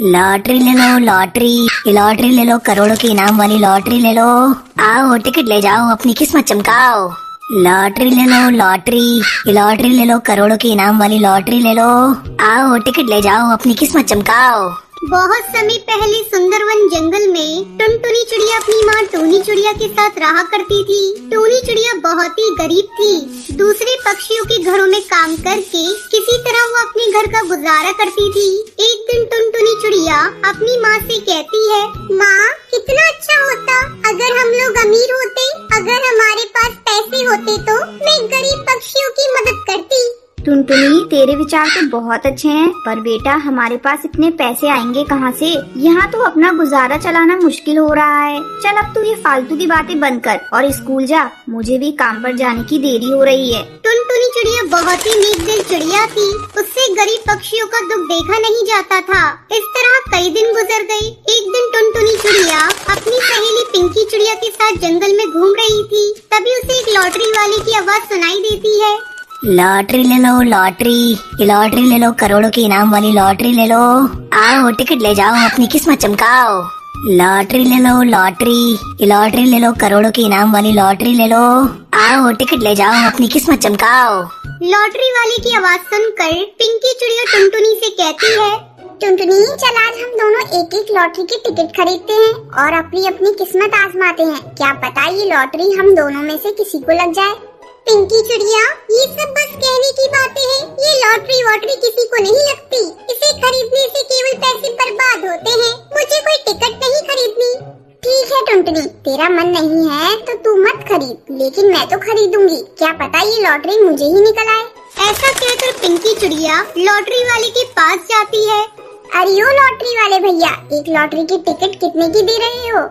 Lottery ले लो lottery, lottery ले लो, करोड़ों की इनाम वाली लॉटरी ले लो। आओ टिकट ले जाओ, अपनी किस्मत चमकाओ। लॉटरी ले लो लॉटरी, लॉटरी ले लो, करोड़ों की इनाम वाली लॉटरी ले लो। आओ टिकट ले जाओ, अपनी किस्मत चमकाओ। बहुत समय पहले सुंदरवन जंगल में टुनटुनी चिड़िया अपनी माँ टूनी चिड़िया के साथ रहा करती थी। टूनी चिड़िया बहुत ही गरीब थी। दूसरे पक्षियों के घरों में काम करके किसी तरह वो अपने घर का गुजारा करती थी। एक दिन टुनटुनी चिड़िया अपनी माँ से कहती है, माँ कितना अच्छा होता अगर हम लोग अमीर होते, अगर हमारे पास पैसे होते तो मैं गरीब पक्षियों की मदद करती। टुनटुनी, तेरे विचार तो बहुत अच्छे हैं, पर बेटा हमारे पास इतने पैसे आएंगे कहाँ से? यहाँ तो अपना गुजारा चलाना मुश्किल हो रहा है। चल अब तू ये फालतू की बातें बंद कर और स्कूल जा, मुझे भी काम पर जाने की देरी हो रही है। टुनटुनी चिड़िया बहुत ही नेक दिल चिड़िया थी। उससे गरीब पक्षियों का दुख देखा नहीं जाता था। इस तरह कई दिन गुजर गए। एक दिन टुनटुनी चिड़िया अपनी सहेली पिंकी चिड़िया के साथ जंगल में घूम रही थी। तभी उसे एक लॉटरी वाले की आवाज सुनाई देती है। लॉटरी ले लो लॉटरी, लॉटरी ले लो, करोड़ों की इनाम वाली लॉटरी ले लो। आओ टिकट ले जाओ, अपनी किस्मत चमकाओ। लॉटरी ले लो लॉटरी, लॉटरी ले लो, करोड़ों की इनाम वाली लॉटरी ले लो। आओ टिकट ले जाओ, अपनी किस्मत चमकाओ। लॉटरी वाले की आवाज सुनकर पिंकी चिड़िया टुनटुनी से कहती है, टुनटुनी चल आज हम दोनों एक एक लॉटरी की टिकट खरीदते हैं और अपनी अपनी किस्मत आजमाते हैं। क्या पता ये लॉटरी हम दोनों में से किसी को लग जाए। पिंकी चिड़िया, ये सब बस कहने की बातें हैं। ये लॉटरी वॉटरी किसी को नहीं लगती। इसे खरीदने से केवल पैसे बर्बाद होते हैं। मुझे कोई टिकट नहीं खरीदनी। ठीक है टुनटुनी, तेरा मन नहीं है तो तू मत खरीद, लेकिन मैं तो खरीदूंगी। क्या पता ये लॉटरी मुझे ही निकल आए। ऐसा कहकर पिंकी चिड़िया लॉटरी वाले के पास जाती है। अरे ओ लॉटरी वाले भैया, एक लॉटरी की टिकट कितने की दे रहे हो?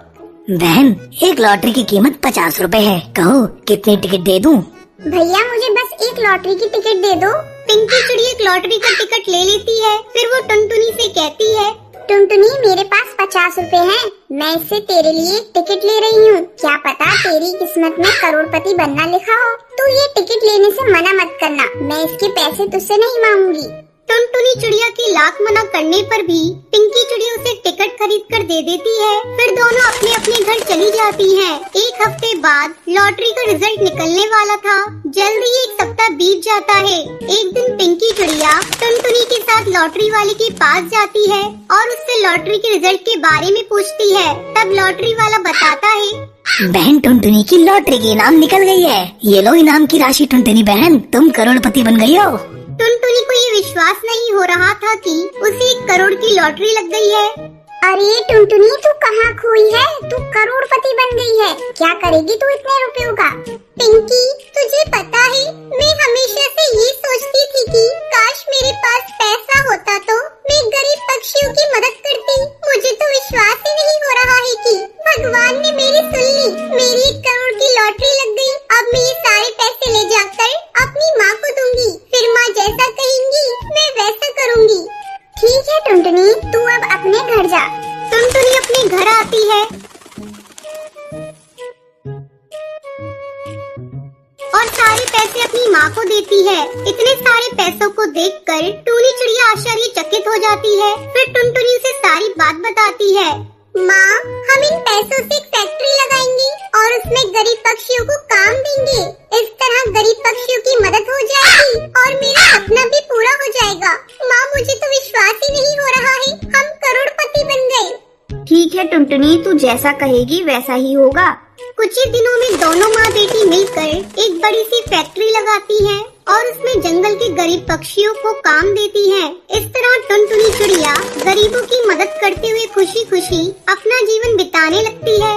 बहन, एक लॉटरी की कीमत 50 रुपए है। कहो कितनी टिकट दे दूं? भैया मुझे बस एक लॉटरी की टिकट दे दो। पिंकी चिड़िया एक लॉटरी का टिकट ले लेती है। फिर वो टुनटुनी से कहती है, टुनटुनी मेरे पास 50 रुपए हैं। मैं इससे तेरे लिए एक टिकट ले रही हूँ। क्या पता तेरी किस्मत में करोड़पति बनना लिखा हो। तू ये टिकट लेने से मना मत करना। मैं इसके पैसे तुझसे नहीं मांगूंगी। टुनटुनी चिड़िया के लाख मना करने पर भी पिंकी चिड़िया उसे टिकट खरीद कर दे देती है। फिर दोनों अपने अपने घर चली जाती हैं। एक हफ्ते बाद लॉटरी का रिजल्ट निकलने वाला था। जल्दी ही एक सप्ताह बीत जाता है। एक दिन पिंकी चिड़िया टुनटुनी के साथ लॉटरी वाले के पास जाती है और उससे लॉटरी के रिजल्ट के बारे में पूछती है। तब लॉटरी वाला बताता है, बहन टुनटुनी की लॉटरी की इनाम निकल गई है। ये लो इनाम की राशि टुनटुनी बहन, तुम करोड़पति बन गई हो। टुनटुनी को ये विश्वास नहीं हो रहा था कि उसे 1 करोड़ की लॉटरी लग गई है। अरे टुनटुनी तू कहाँ खोई है? तू करोड़पति बन गई है। क्या करेगी तू इतने रुपयों का? पिंकी तुझे पता है मैं हमेशा से ये सोचती थी कि काश मेरे पास पैसा होता तो मैं गरीब पक्षियों की मदद करती। मुझे तो विश्वास ही नहीं हो रहा है कि भगवान ने मेरी सुन ली। मेरी 1 करोड़ की लॉटरी लग गई। अब मैं ये सारे पैसे ले जाकर अपनी माँ को दूंगी। फिर माँ जैसा कहेंगी मैं वैसा करूँगी। ठीक है टुनटुनी, तू अब अपने घर जा। टुनटुनी अपने घर आती है और सारे पैसे अपनी माँ को देती है। इतने सारे पैसों को देखकर टूनी चिड़िया आश्चर्यचकित हो जाती है। फिर टुनटुनी उसे सारी बात बताती है। माँ, हम इन पैसों से एक फैक्ट्री लगाएंगे और उसमें गरीब पक्षियों को काम देंगे। इस तरह गरीब पक्षियों की मदद हो जाएगी और मेरा सपना भी पूरा हो जाएगा। माँ, मुझे तो विश्वास ही नहीं हो रहा है हम करोड़पति बन गए। ठीक है टुनटुनी, तू जैसा कहेगी वैसा ही होगा। कुछ ही दिनों में दोनों माँ बेटी मिलकर एक बड़ी सी फैक्ट्री लगाती हैं और उसमें जंगल के गरीब पक्षियों को काम देती हैं। इस तरह टुनटुनी चिड़िया गरीबों की मदद करते हुए खुशी खुशी अपना जीवन बिताने लगती है।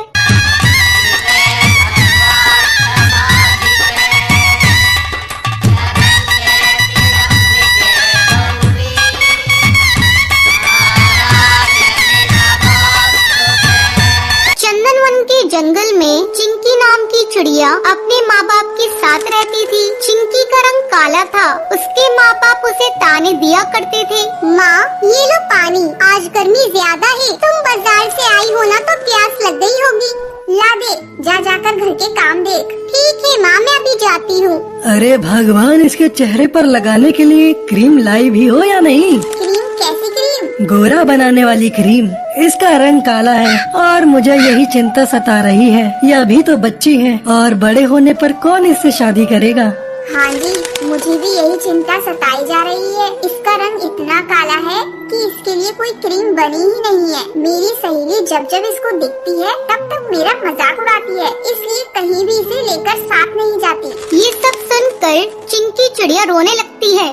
चंदनवन के जंगल में चिंकी नाम की चिड़िया अपने माँ बाप के साथ रहती थी। चिंकी का रंग काला था। उसके माँ बाप उसे ताने दिया करते थे। माँ, ये लो पानी, आज गर्मी ज्यादा है। तुम बाजार से आई हो ना तो प्यास लग गई होगी। ला दे, जा जाकर घर के काम देख। ठीक है माँ, मैं अभी जाती हूँ। अरे भगवान, इसके चेहरे पर लगाने के लिए क्रीम लाई भी हो या नहीं? क्रीम? कैसी क्रीम? गोरा बनाने वाली क्रीम, इसका रंग काला है और मुझे यही चिंता सता रही है। यह अभी तो बच्ची है और बड़े होने पर कौन इससे शादी करेगा। हाँ जी, मुझे भी यही चिंता सताई जा रही है। इसका रंग इतना काला है कि इसके लिए कोई क्रीम बनी ही नहीं है। मेरी सहेली जब जब इसको दिखती है तब तब मेरा मजाक उड़ाती है, इसलिए कहीं भी इसे लेकर साथ नहीं जाती। ये सब सुनकर चिंकी चिड़िया रोने लगती है।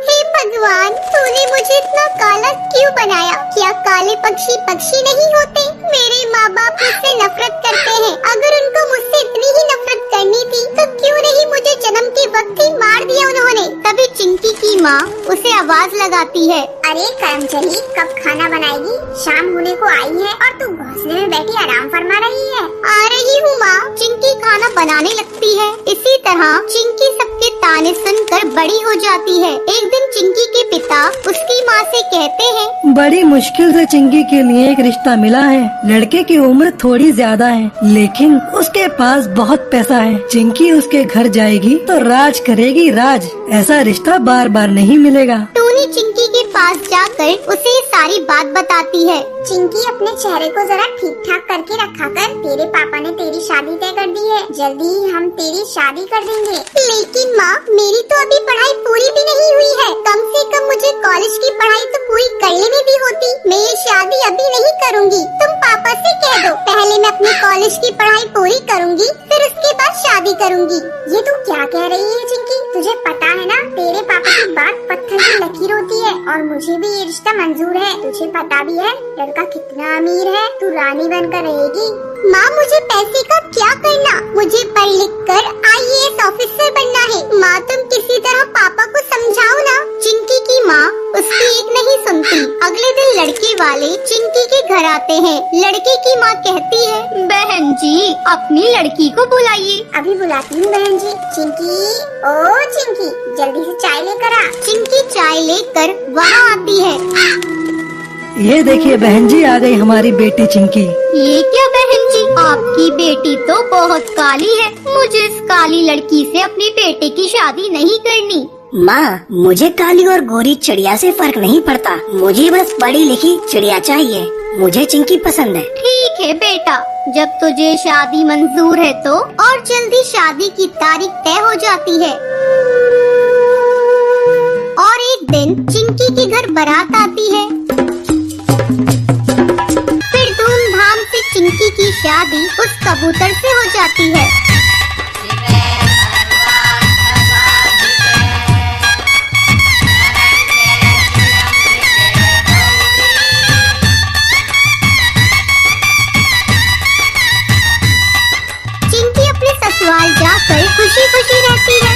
हे भगवान, तूने मुझे इतना काला क्यों बनाया? क्या काले पक्षी पक्षी नहीं होते? मेरे माँ बाप मुझसे नफरत करते हैं। अगर उनको मुझसे इतनी ही नफरत करनी थी तो क्यों नहीं मुझे जन्म के वक्त ही मार दिया उन्होंने? तभी चिंकी की माँ उसे आवाज लगाती है। अरे कर्मचारी, कब खाना बनाएगी? शाम होने को आई है और तू घोंसले में बैठी आराम फरमा रही है। आ रही हूँ माँ। चिंकी खाना बनाने लगती है। इसी तरह चिंकी सबके ताने सुनकर बड़ी हो जाती है। एक दिन चिंकी के पिता उसकी माँ से कहते हैं, बड़ी मुश्किल से चिंकी के लिए एक रिश्ता मिला है। लड़के की उम्र थोड़ी ज्यादा है लेकिन उसके पास बहुत पैसा है। चिंकी उसके घर जाएगी तो राज करेगी राज। ऐसा रिश्ता बार बार नहीं मिलेगा। टूनी चिंकी के पास जाकर उसे सारी बात बताती है। चिंकी, अपने चेहरे को जरा ठीक ठाक करके रखा कर। तेरे पापा ने तेरी शादी तय कर दी है। जल्दी ही हम तेरी शादी कर देंगे। लेकिन माँ, मेरी तो अभी पढ़ाई पूरी भी नहीं हुई है। कम से कम मुझे कॉलेज की पढ़ाई तो पूरी कर लेनी भी होती। मैं ये शादी अभी नहीं करूँगी। तुम पापा से कह दो, पहले मैं अपनी कॉलेज की पढ़ाई पूरी करूँगी, फिर उसके बाद शादी करूँगी। ये तू क्या कह रही है चिंकी? तुझे पता है ना, तेरे पापा की बात पत्थर की लकीर होती है और मुझे भी ये रिश्ता मंजूर है। तुझे पता भी है लड़का कितना अमीर है। तू रानी बनकर रहेगी। माँ, मुझे पैसे का क्या करना? मुझे पढ़ लिख कर IAS ऑफिसर बनना है। माँ, तुम किसी तरह पापा को समझाओ ना। चिंकी की माँ उसकी एक नहीं सुनती। अगले दिन लड़के वाले चिंकी के घर आते हैं। लड़के की माँ कहती है, बहन जी, अपनी लड़की को बुलाइए। अभी बुलाती हूँ बहन जी। चिंकी, ओ चिंकी, जल्दी से चाय लेकर आ। चिंकी चाय लेकर वहाँ आती है। ये देखिए बहन जी, आ गई हमारी बेटी चिंकी। ये क्या बहन जी, आपकी बेटी तो बहुत काली है। मुझे इस काली लड़की से अपने बेटे की शादी नहीं करनी। माँ, मुझे काली और गोरी चिड़िया से फर्क नहीं पड़ता। मुझे बस पढ़ी लिखी चिड़िया चाहिए। मुझे चिंकी पसंद है। ठीक है बेटा, जब तुझे शादी मंजूर है तो और जल्दी शादी की तारीख तय हो जाती है। और एक दिन चिंकी के घर बारात आती है। फिर धूमधाम से चिंकी की शादी उस कबूतर से हो जाती है। चिंकी अपने ससुराल जाकर खुशी खुशी रहती है।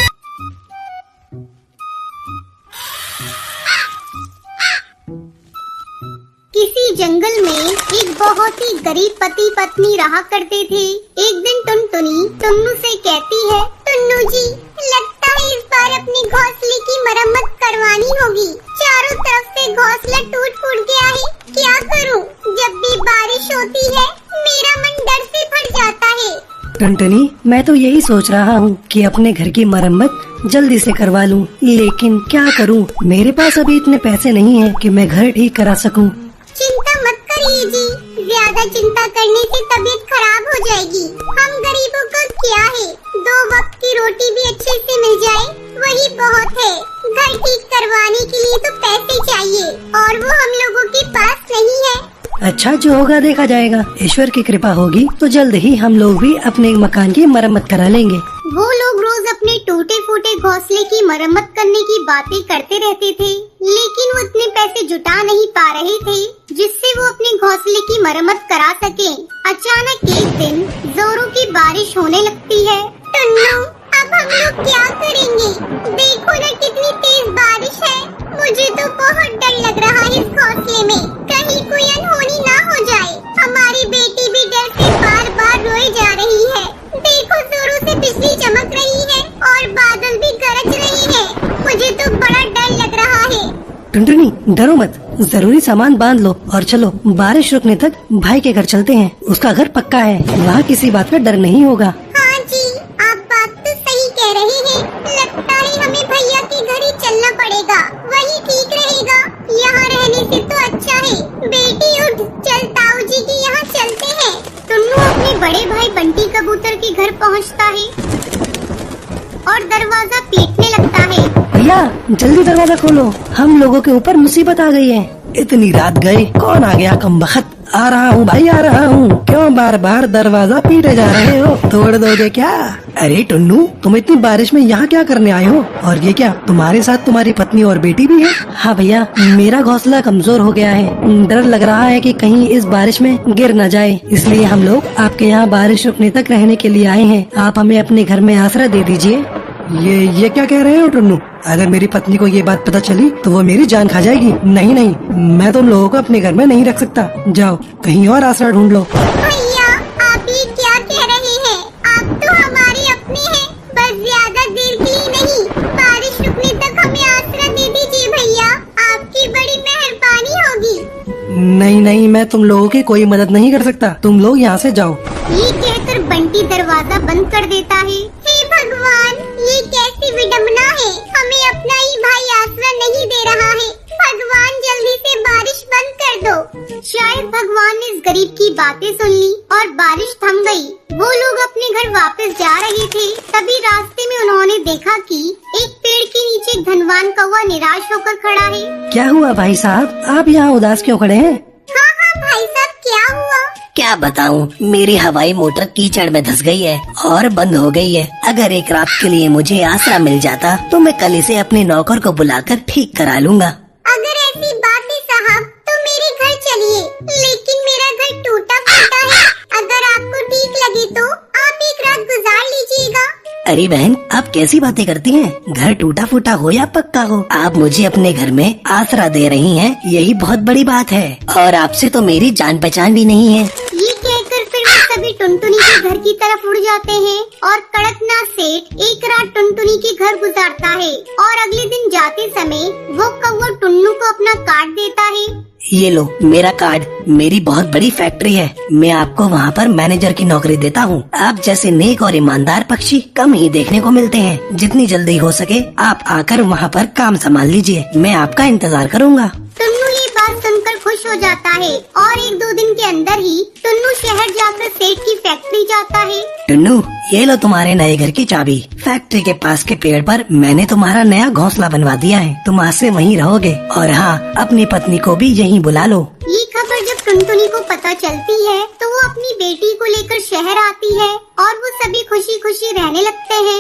किसी जंगल में एक बहुत ही गरीब पति पत्नी रहा करते थे। एक दिन टुनटुनी टुन्नू से कहती है, टुन्नू जी, लगता है इस बार अपने घोंसले की मरम्मत करवानी होगी। चारों तरफ से घोंसला टूट फूट गया है। क्या करूं? जब भी बारिश होती है मेरा मन डर से फट जाता है। टुनटुनी, मैं तो यही सोच रहा हूँ कि अपने घर की मरम्मत जल्दी से करवा लूँ, लेकिन क्या करूँ? मेरे पास अभी इतने पैसे नहीं है कि मैं घर ठीक करा सकूँ। चिंता मत करिए जी, ज्यादा चिंता करने से तबीयत खराब हो जाएगी। हम गरीबों का क्या है, 2 वक्त की रोटी भी अच्छे से मिल जाए वही बहुत है। घर ठीक करवाने के लिए तो पैसे चाहिए और वो हम लोगों के पास नहीं है। अच्छा, जो होगा देखा जाएगा। ईश्वर की कृपा होगी तो जल्द ही हम लोग भी अपने मकान की मरम्मत करा लेंगे। वो लोग रोज अपने टूटे फूटे घोंसले की मरम्मत करने की बातें करते रहते थे, लेकिन वो इतने पैसे जुटा नहीं पा रहे थे जिससे वो अपने घोंसले की मरम्मत करा सके। अचानक एक दिन जोरों की बारिश होने लगती है। टुन्नू, अब हम लोग क्या करेंगे? देखो न कितनी तेज बारिश है। मुझे तो बहुत डर लग रहा है इस घोंसले में, कहीं कोई अनहोनी ना हो जाए। हमारी बेटी भी डर से बार बार रोए जा रही है। देखो, जोरों से बिजली चमक रही है और बादल भी गरज रहे हैं। मुझे तो बड़ा डर लग रहा है। टुनटुनी, डरो मत, जरूरी सामान बांध लो और चलो बारिश रुकने तक भाई के घर चलते हैं। उसका घर पक्का है, वहाँ किसी बात का डर नहीं होगा। हाँ जी, आप बात तो सही कह रहे हैं। लगता है हमें जल्दी दरवाजा खोलो, हम लोगों के ऊपर मुसीबत आ गई है। इतनी रात गए, कौन आ गया कमबख्त? आ रहा हूँ भाई, आ रहा हूँ। क्यों बार बार दरवाजा पीटे जा रहे हो? तोड़ दोगे क्या? अरे टुन्नू, तुम इतनी बारिश में यहाँ क्या करने आए हो? और ये क्या, तुम्हारे साथ तुम्हारी पत्नी और बेटी भी है? हाँ भैया, मेरा घोंसला कमजोर हो गया है। डर लग रहा है कि कहीं इस बारिश में गिर न जाए, इसलिए हम लोग आपके यहाँ बारिश रुकने तक रहने के लिए आए हैं। आप हमें अपने घर में आसरा दे दीजिए। ये क्या कह रहे हो टुन्नू? अगर मेरी पत्नी को ये बात पता चली तो वो मेरी जान खा जाएगी। नहीं नहीं, मैं तुम लोगों को अपने घर में नहीं रख सकता। जाओ कहीं और आसरा ढूंढ लो। भैया, आप ये क्या कह रहे हैं? आप तो हमारे अपने हैं, बस ज्यादा देर के लिए नहीं, बारिश रुकने तक हमें आसरा दे दीजिए भैया, आपकी बड़ी मेहरबानी होगी। नहीं नहीं, मैं तुम लोगों की कोई मदद नहीं कर सकता, तुम लोग यहाँ से जाओ। ये कहकर बंटी दरवाजा बंद कर देता है। हे भगवान, ये कैसी विडम्बना है, हमें अपना ही भाई आसरा नहीं दे रहा है। भगवान जल्दी से बारिश बंद कर दो। शायद भगवान ने इस गरीब की बातें सुन ली और बारिश थम गई। वो लोग अपने घर वापस जा रहे थे, तभी रास्ते में उन्होंने देखा कि एक पेड़ के नीचे एक धनवान कौवा निराश होकर खड़ा है। क्या हुआ भाई साहब, आप यहाँ उदास क्यों खड़े हैं? हाँ भाई साहब, क्या हुआ? क्या बताऊं, मेरी हवाई मोटर कीचड़ में धंस गई है और बंद हो गई है। अगर एक रात के लिए मुझे आसरा मिल जाता तो मैं कल इसे अपने नौकर को बुलाकर ठीक करा लूंगा। अगर ऐसी बात है साहब, तो मेरे घर चलिए, लेकिन मेरा घर टूटा फूटा है। अगर आपको ठीक लगे तो आप एक रात गुजार लीजिएगा। अरे बहन, आप कैसी बातें करती हैं? घर टूटा फूटा हो या पक्का हो, आप मुझे अपने घर में आसरा दे रही हैं, यही बहुत बड़ी बात है। और आपसे तो मेरी जान पहचान भी नहीं है। ये कहकर फिर वो सभी टुनटुनी के घर की तरफ उड़ जाते हैं और कड़कनाथ सेठ एक रात टुनटुनी के घर गुजारता है और अगले दिन जाते समय वो कौवा टुन्नू को अपना कार्ड देता है। ये लो मेरा कार्ड, मेरी बहुत बड़ी फैक्ट्री है, मैं आपको वहाँ पर मैनेजर की नौकरी देता हूँ। आप जैसे नेक और ईमानदार पक्षी कम ही देखने को मिलते हैं। जितनी जल्दी हो सके आप आकर वहाँ पर काम संभाल लीजिए, मैं आपका इंतजार करूँगा। टुन्नू ये बात सुनकर खुश हो जाता है और 1-2 दिन के अंदर ही टुन्नू शहर जाकर सेठ की फैक्ट्री जाता है। टुन्नू, ये लो तुम्हारे नए घर की चाबी। फैक्ट्री के पास के पेड़ पर मैंने तुम्हारा नया घोंसला बनवा दिया है, तुम आज से वहीं रहोगे। और हाँ, अपनी पत्नी को भी यहीं बुला लो। ये खबर जब टुनटुनी को पता चलती है तो वो अपनी बेटी को लेकर शहर आती है और वो सभी खुशी खुशी रहने लगते हैं।